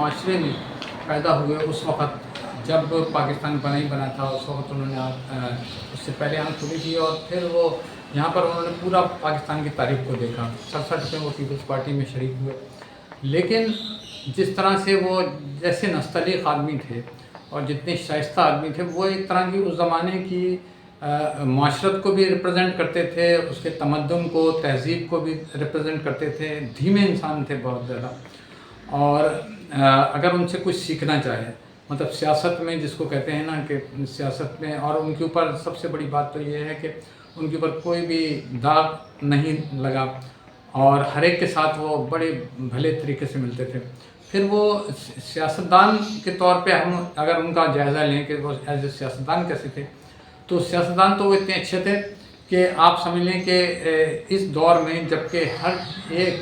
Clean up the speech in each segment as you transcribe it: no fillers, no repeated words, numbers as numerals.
معاشرے میں پیدا ہوئے اس وقت جب پاکستان بنا تھا، اس وقت انہوں نے اس سے پہلے آنکھ کھلی تھی، اور پھر وہ یہاں پر انہوں نے پورا پاکستان کی تاریخ کو دیکھا۔ 67 میں وہ پیپلز پارٹی میں شریک ہوئے، لیکن جس طرح سے وہ جیسے نستعلیق آدمی تھے اور جتنے شائستہ آدمی تھے، وہ ایک طرح کی اس زمانے کی معاشرت کو بھی ریپرزینٹ کرتے تھے، اس کے تمدن کو، تہذیب کو بھی ریپرزینٹ کرتے تھے، دھیمے انسان تھے بہت زیادہ۔ اور اگر ان سے کچھ سیکھنا چاہے، مطلب سیاست میں جس کو کہتے ہیں نا کہ سیاست میں، اور ان کے اوپر سب سے بڑی بات تو یہ ہے کہ ان کے اوپر کوئی بھی داغ نہیں لگا، اور ہر ایک کے ساتھ وہ بڑے بھلے طریقے سے ملتے تھے۔ پھر وہ سیاستدان کے طور پہ ہم اگر ان کا جائزہ لیں کہ وہ ایز اے سیاستدان کیسے تھے، تو سیاستدان تو وہ اتنے اچھے تھے کہ آپ سمجھ لیں کہ اس دور میں جب کہ ہر ایک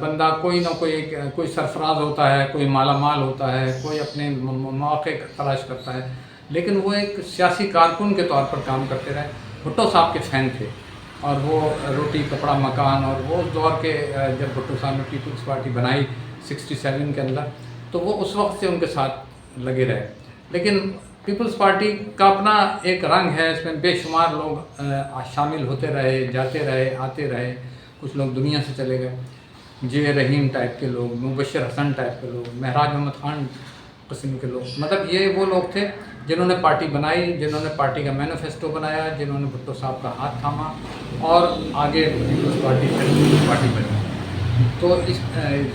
بندہ کوئی نہ کوئی سرفراز ہوتا ہے، کوئی مالا مال ہوتا ہے، کوئی اپنے مواقع تلاش کرتا ہے، لیکن وہ ایک سیاسی کارکن کے طور پر کام کرتے رہے۔ بھٹو صاحب کے فین تھے، اور وہ روٹی کپڑا مکان، اور وہ اس دور کے جب بھٹو صاحب نے پیپلز پارٹی بنائی 67 کے اندر، تو وہ اس وقت سے ان کے ساتھ لگے رہے۔ لیکن پیپلز پارٹی کا اپنا ایک رنگ ہے، اس میں بے شمار لوگ شامل ہوتے رہے، جاتے رہے، آتے رہے، کچھ لوگ دنیا سے چلے گئے، جے رحیم ٹائپ کے لوگ، مبشر حسن ٹائپ کے لوگ، مہراج محمد خان قسم کے لوگ، مطلب یہ وہ لوگ تھے جنہوں نے پارٹی بنائی، جنہوں نے پارٹی کا مینیفیسٹو بنایا، جنہوں نے بھٹو صاحب کا ہاتھ تھاما اور آگے پیپلز پارٹی بنی۔ تو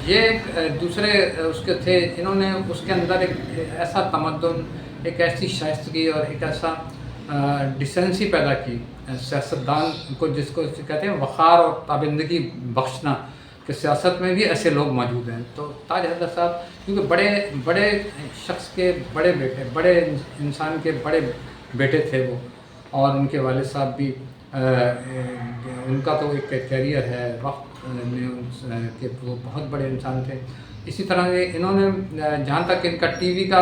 یہ ایک دوسرے اس کے تھے جنہوں نے اس کے اندر ایک ایسا تمدن، ایک ایسی شائستگی اور ایک ایسا ڈیسنسی پیدا کی سیاستدان کو، جس کو کہتے ہیں وقار اور تابندگی بخشنا، کہ سیاست میں بھی ایسے لوگ موجود ہیں۔ تو تاج حیدر صاحب کیونکہ بڑے شخص کے بڑے بیٹے، بڑے انسان کے بڑے بیٹے تھے وہ، اور ان کے والد صاحب بھی ان کا تو ایک کیریئر ہے وقت میں کہ وہ بہت بڑے انسان تھے۔ اسی طرح انہوں نے جہاں تک ان کا ٹی وی کا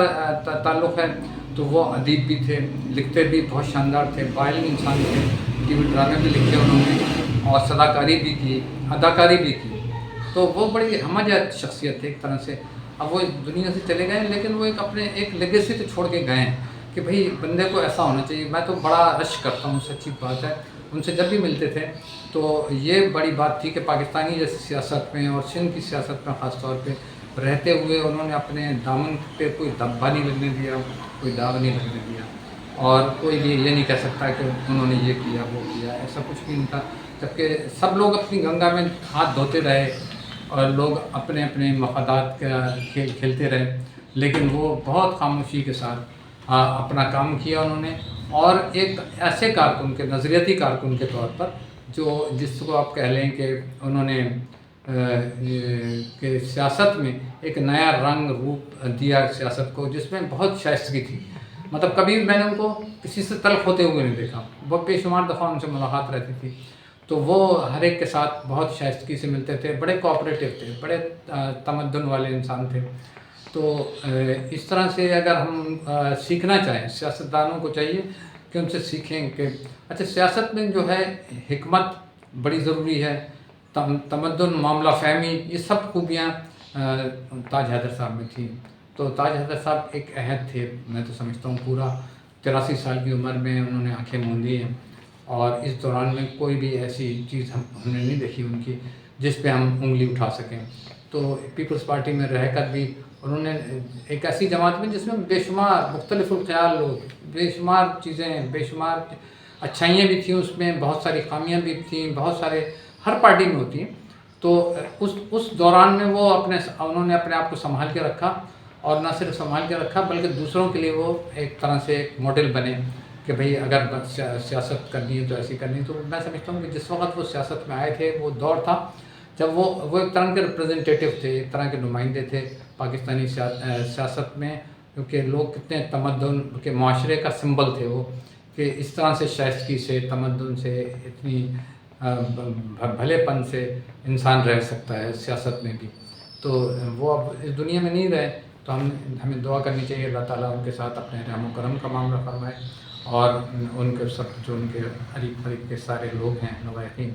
تعلق ہے تو وہ ادیب بھی تھے، لکھتے بھی بہت شاندار تھے، باعلم انسان تھے، ٹی وی ڈرامے بھی لکھے انہوں نے، اور صداکاری بھی کی، اداکاری بھی کی۔ تو وہ بڑی ہمہ جہت شخصیت تھے ایک طرح سے۔ اب وہ دنیا سے چلے گئے، لیکن وہ ایک لیگیسی تو چھوڑ کے گئے ہیں کہ بھئی بندے کو ایسا ہونا چاہیے۔ میں تو بڑا رشک کرتا ہوں، سچی بات ہے، ان سے جب بھی ملتے تھے تو یہ بڑی بات تھی کہ پاکستانی جیسی سیاست میں اور سندھ کی سیاست میں خاص طور پہ رہتے ہوئے انہوں نے اپنے دامن پہ کوئی دھبا نہیں لگنے دیا، کوئی داغ نہیں لگنے دیا، اور کوئی بھی یہ نہیں کہہ سکتا کہ انہوں نے یہ کیا وہ کیا، ایسا کچھ بھی نہیں تھا۔ جبکہ سب لوگ اپنی گنگا میں ہاتھ دھوتے رہے اور لوگ اپنے اپنے مفادات کا کھیل کھیلتے رہے، لیکن وہ بہت خاموشی کے ساتھ اپنا کام کیا انہوں نے، اور ایک ایسے کارکن کے، نظریاتی کارکن کے طور پر، جس کو آپ کہہ لیں کہ انہوں نے کہ سیاست میں ایک نیا رنگ روپ دیا سیاست کو، جس میں بہت شائستگی تھی۔ مطلب کبھی میں نے ان کو کسی سے تلخ ہوتے ہوئے نہیں دیکھا، بہت بے شمار دفعہ ان سے ملاقات رہتی تھی، تو وہ ہر ایک کے ساتھ بہت شائستگی سے ملتے تھے، بڑے کوآپریٹیو تھے، بڑے تمدن والے انسان تھے۔ تو اس طرح سے اگر ہم سیکھنا چاہیں، سیاستدانوں کو چاہیے کہ ان سے سیکھیں کہ اچھا سیاست میں جو ہے حکمت بڑی ضروری ہے، تمدن، معاملہ فہمی، یہ سب خوبیاں تاج حیدر صاحب میں تھیں۔ تو تاج حیدر صاحب ایک عہد تھے، میں تو سمجھتا ہوں پورا 83 سال کی عمر میں انہوں نے آنکھیں موندی ہیں، اور اس دوران میں کوئی بھی ایسی چیز ہم نے نہیں دیکھی ان کی جس پہ ہم انگلی اٹھا سکیں۔ تو پیپلز پارٹی میں رہ کر بھی انہوں نے ایک ایسی جماعت میں جس میں بے شمار مختلف الخیال لوگ، بے شمار چیزیں، بے شمار اچھائیاں بھی تھیں اس میں، بہت ساری خامیاں بھی تھیں، بہت سارے ہر پارٹی میں ہوتی ہیں۔ تو اس دوران میں انہوں نے اپنے آپ کو سنبھال کے رکھا، اور نہ صرف سنبھال کے رکھا بلکہ دوسروں کے لیے وہ ایک طرح سے ایک ماڈل بنے کہ بھئی اگر سیاست کرنی ہے تو ایسی کرنی ہے۔ تو میں سمجھتا ہوں کہ جس وقت وہ سیاست میں آئے تھے وہ دور تھا جب وہ ایک طرح کے ریپرزنٹیٹیو تھے، ایک طرح کے نمائندے تھے پاکستانی سیاست میں، کیونکہ لوگ کتنے تمدن کے معاشرے کا سمبل تھے وہ، کہ اس طرح سے شائستگی سے، تمدن سے، اتنی بھلے پن سے انسان رہ سکتا ہے سیاست میں بھی۔ تو وہ اب اس دنیا میں نہیں رہے، تو ہمیں دعا کرنی چاہیے اللہ تعالیٰ ان کے ساتھ اپنے رحم و کرم کا معاملہ فرمائے، اور ان کے سب جو ان کے قریب کے سارے لوگ ہیں نوائقین،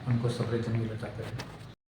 ان کو صبر جمیل عطا کرے۔